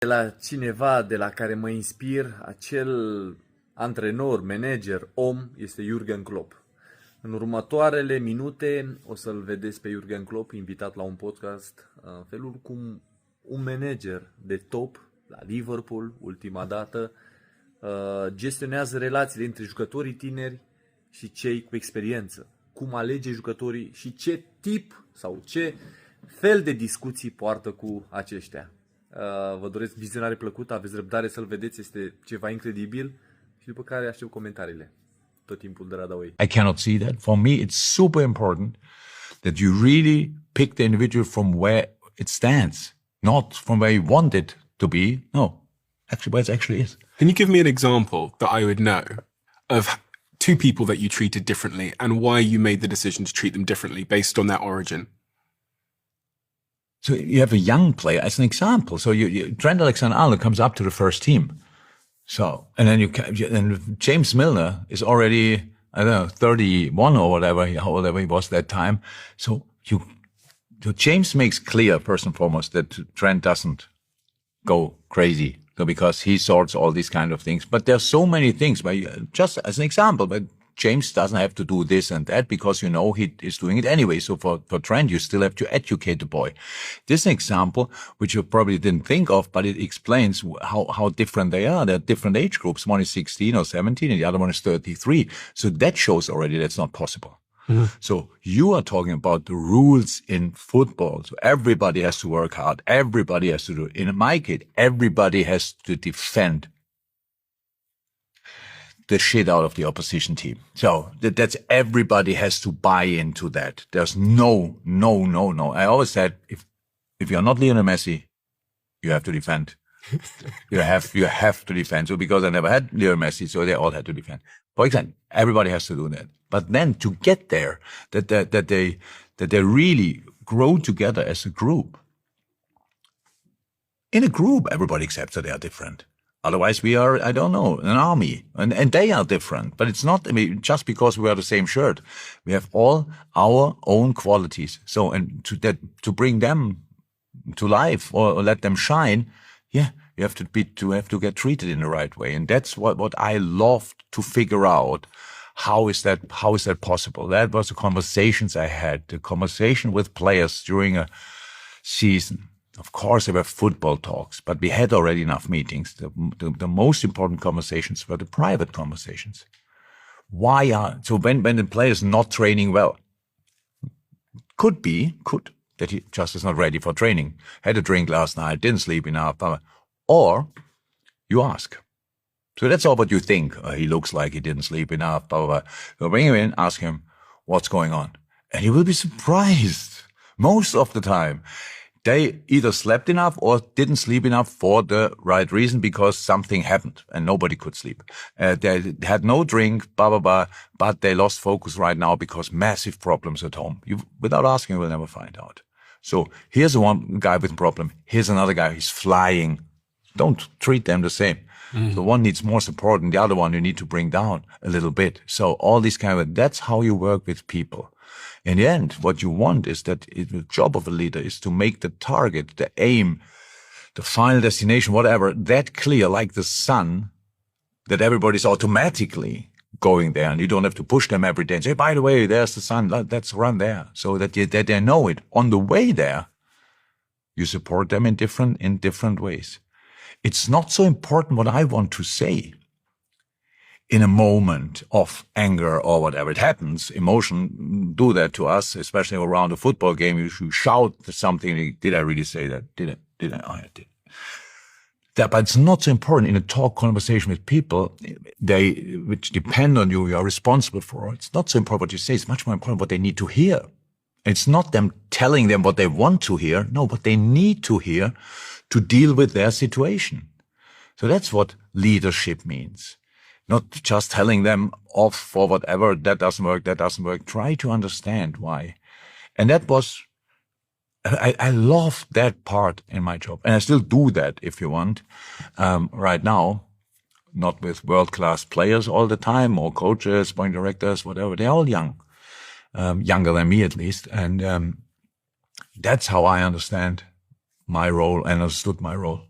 De la cineva de la care mă inspir, acel antrenor, manager, om, este Jürgen Klopp. În următoarele minute o să-l vedeți pe Jürgen Klopp invitat la un podcast, în felul cum un manager de top la Liverpool, ultima dată, gestionează relațiile între jucătorii tineri și cei cu experiență. Cum alege jucătorii și ce tip sau ce fel de discuții poartă cu aceștia. Vă doresc vizionare plăcută, aveți răbdare să-l vedeți, este ceva incredibil și după care aștept comentariile. Tot timpul de Radaway. I cannot see that. For me, it's super important that you really pick the individual from where it stands, not from where you want it to be. No, actually where it actually is. Can you give me an example that I would know of two people that you treated differently and why you made the decision to treat them differently based on their origin? So you have a young player as an example. So Trent Alexander-Arnold comes up to the first team. So, and then and James Milner is already, I don't know, 31 or whatever, however he was that time. So James makes clear, first and foremost, that Trent doesn't go crazy. So because he sorts all these kind of things. But there's so many things, just as an example, but James doesn't have to do this and that because, he is doing it anyway. So for Trent, you still have to educate the boy. This is an example which you probably didn't think of, but it explains how different they are. They're different age groups. One is 16 or 17 and the other one is 33. So that shows already that's not possible. Mm-hmm. So you are talking about the rules in football. So everybody has to work hard. Everybody has to do it. In my case, everybody has to defend the shit out of the opposition team. So that's everybody has to buy into that. There's no. I always said, if you're not Lionel Messi, you have to defend. you have to defend. So because I never had Lionel Messi, so they all had to defend. For example, everybody has to do that. But then to get there, that they really grow together as a group. In a group, everybody accepts that they are different. Otherwise, we are, I don't know, an army. And they are different. But it's not, just because we wear the same shirt. We have all our own qualities. So, and to bring them to life or let them shine, you have to get treated in the right way. And that's what I loved to figure out. How is that possible? That was the conversations I had, the conversation with players during a season. Of course, there were football talks, but we had already enough meetings. The most important conversations were the private conversations. So when the player is not training well, could that he just is not ready for training, had a drink last night, didn't sleep enough, or you ask. So that's all what you think. He looks like he didn't sleep enough, blah, blah, blah. So bring him in, ask him what's going on. And he will be surprised. Most of the time, they either slept enough or didn't sleep enough for the right reason because something happened and nobody could sleep. They had no drink, blah, blah, blah, but they lost focus right now because massive problems at home. Without asking, you will never find out. So here's one guy with a problem. Here's another guy. He's flying. Don't treat them the same. Mm. So one needs more support and the other one you need to bring down a little bit. So all these that's how you work with people. In the end, what you want is that the job of a leader is to make the target, the aim, the final destination, whatever, that clear like the sun, that everybody's automatically going there and you don't have to push them every day and say, by the way, there's the sun, let's run there. So that they know it. On the way there, you support them in different ways. It's not so important what I want to say. In a moment of anger or whatever, it happens. Emotion do that to us, especially around a football game. You shout something. Did I really say that? Did I? Oh, I did. But it's not so important in a conversation with people, which depend on you, you are responsible for. It's not so important what you say. It's much more important what they need to hear. It's not them telling them what they want to hear. No, what they need to hear to deal with their situation. So that's what leadership means. Not just telling them off for whatever, that doesn't work. Try to understand why. And that was, I love that part in my job. And I still do that if you want, right now, not with world-class players all the time or coaches, sporting directors, whatever. They're all young, younger than me at least. And that's how I understand my role and understood my role.